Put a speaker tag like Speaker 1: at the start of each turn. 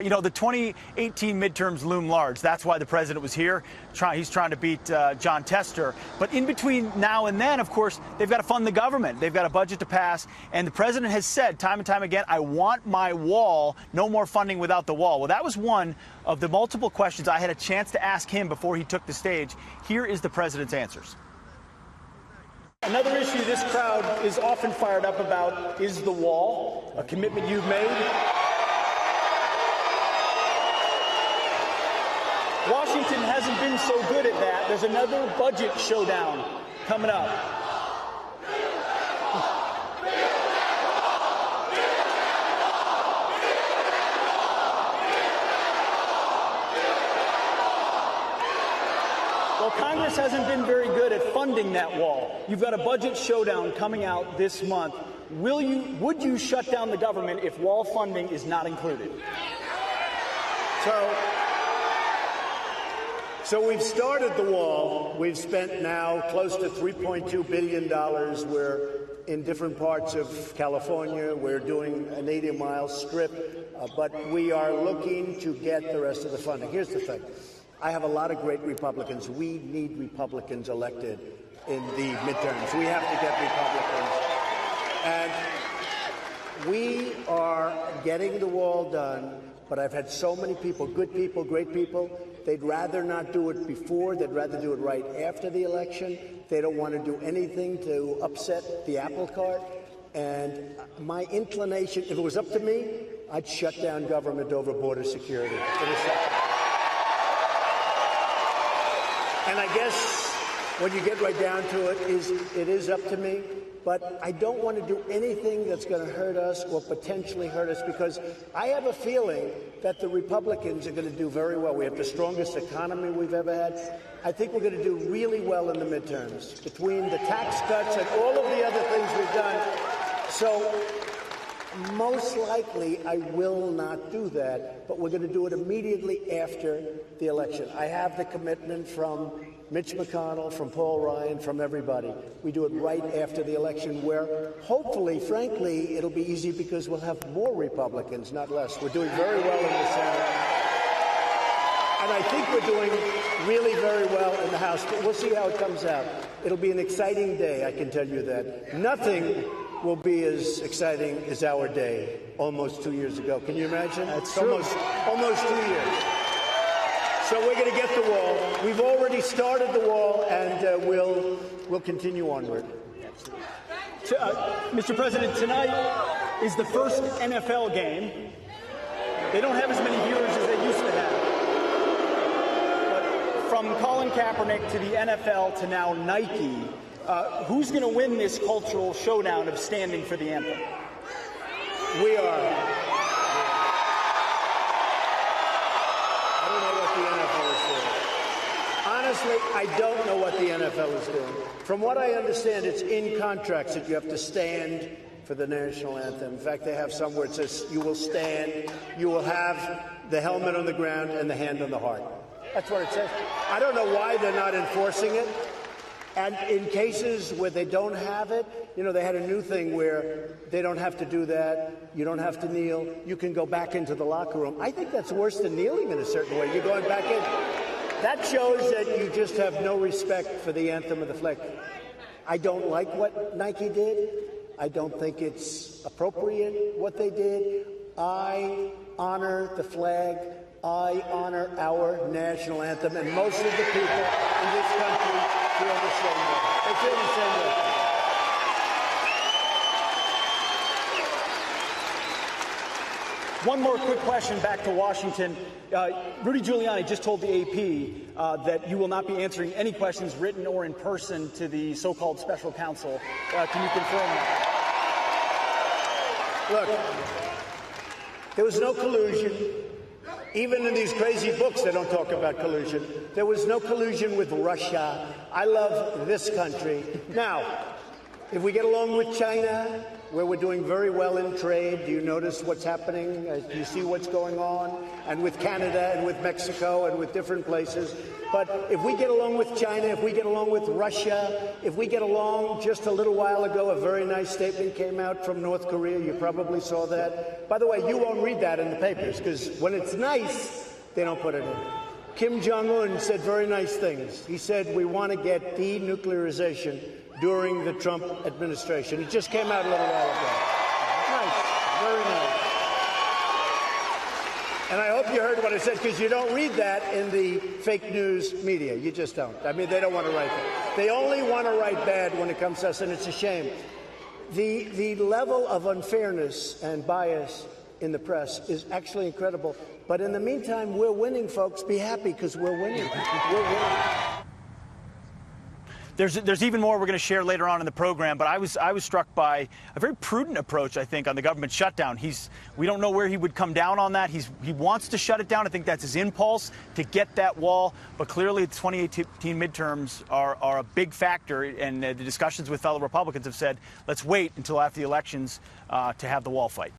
Speaker 1: You know, the 2018 midterms loom large. That's why the president was here. He's trying to beat John Tester. But in between now and then, of course, they've got to fund the government. They've got a budget to pass. And the president has said time and time again, I want my wall, no more funding without the wall. Well, that was one of the multiple questions I had a chance to ask him before he took the stage. Here is the president's answers. Another issue this crowd is often fired up about is the wall, a commitment you've made. Washington hasn't been so good at that. There's another budget showdown coming up. Well, Congress hasn't been very good at funding that wall. You've got a budget showdown coming out this month. Would you shut down the government if wall funding is not included?
Speaker 2: So we've started the wall. We've spent now close to $3.2 billion. We're in different parts of California. We're doing an 80-mile strip, but we are looking to get the rest of the funding. Here's the thing. I have a lot of great Republicans. We need Republicans elected in the midterms. We have to get Republicans. And we are getting the wall done, but I've had so many people, good people, great people, they'd rather not do it before. They'd rather do it right after the election. They don't want to do anything to upset the apple cart. And my inclination, if it was up to me, I'd shut down government over border security. And I guess when you get right down to it, it is up to me. But I don't want to do anything that's going to hurt us or potentially hurt us, because I have a feeling that the Republicans are going to do very well. We have the strongest economy we've ever had. I think we're going to do really well in the midterms between the tax cuts and all of the other things we've done. So most likely I will not do that, but we're going to do it immediately after the election. I have the commitment from Mitch McConnell, from Paul Ryan, from everybody. We do it right after the election, where hopefully, frankly, it'll be easy because we'll have more Republicans, not less. We're doing very well in the Senate. And I think we're doing really very well in the House. But we'll see how it comes out. It'll be an exciting day, I can tell you that. Nothing will be as exciting as our day almost 2 years ago. Can you imagine?
Speaker 1: That's true.
Speaker 2: Almost 2 years. So we're going to get the wall. We've already started the wall, and we'll continue onward.
Speaker 1: Mr. President, tonight is the first NFL game. They don't have as many viewers as they used to have. But from Colin Kaepernick to the NFL to now Nike, who's going to win this cultural showdown of standing for the anthem?
Speaker 2: We are. Honestly, I don't know what the NFL is doing. From what I understand, it's in contracts that you have to stand for the national anthem. In fact, they have somewhere it says you will stand, you will have the helmet on the ground and the hand on the heart. That's what it says. I don't know why they're not enforcing it. And in cases where they don't have it, you know, they had a new thing where they don't have to do that. You don't have to kneel. You can go back into the locker room. I think that's worse than kneeling in a certain way. You're going back in. That shows that you just have no respect for the anthem of the flag. I don't like what Nike did. I don't think it's appropriate what they did. I honor the flag. I honor our national anthem. And most of the people in this country feel the same way. They feel the same way.
Speaker 1: One more quick question back to Washington. Rudy Giuliani just told the AP that you will not be answering any questions written or in person to the so-called special counsel. Can you confirm that?
Speaker 2: Look, there was no collusion. Even in these crazy books, they don't talk about collusion. There was no collusion with Russia. I love this country. Now, if we get along with China, where we're doing very well in trade. Do you notice what's happening? Do you see what's going on? And with Canada and with Mexico and with different places. But if we get along with China, if we get along with Russia, if we get along, just a little while ago, a very nice statement came out from North Korea. You probably saw that. By the way, you won't read that in the papers because when it's nice, they don't put it in. Kim Jong-un said very nice things. He said, we want to get denuclearization during the Trump administration. It just came out a little while ago. Nice, very nice. And I hope you heard what I said, because you don't read that in the fake news media. You just don't. I mean, they don't want to write that. They only want to write bad when it comes to us, and it's a shame. The level of unfairness and bias in the press is actually incredible. But in the meantime, we're winning, folks. Be happy, because we're winning. We're winning.
Speaker 1: There's even more we're going to share later on in the program, but I was struck by a very prudent approach, I think, on the government shutdown. We don't know where he would come down on that. He wants to shut it down. I think that's his impulse to get that wall. But clearly, the 2018 midterms are a big factor, and the discussions with fellow Republicans have said, let's wait until after the elections to have the wall fight.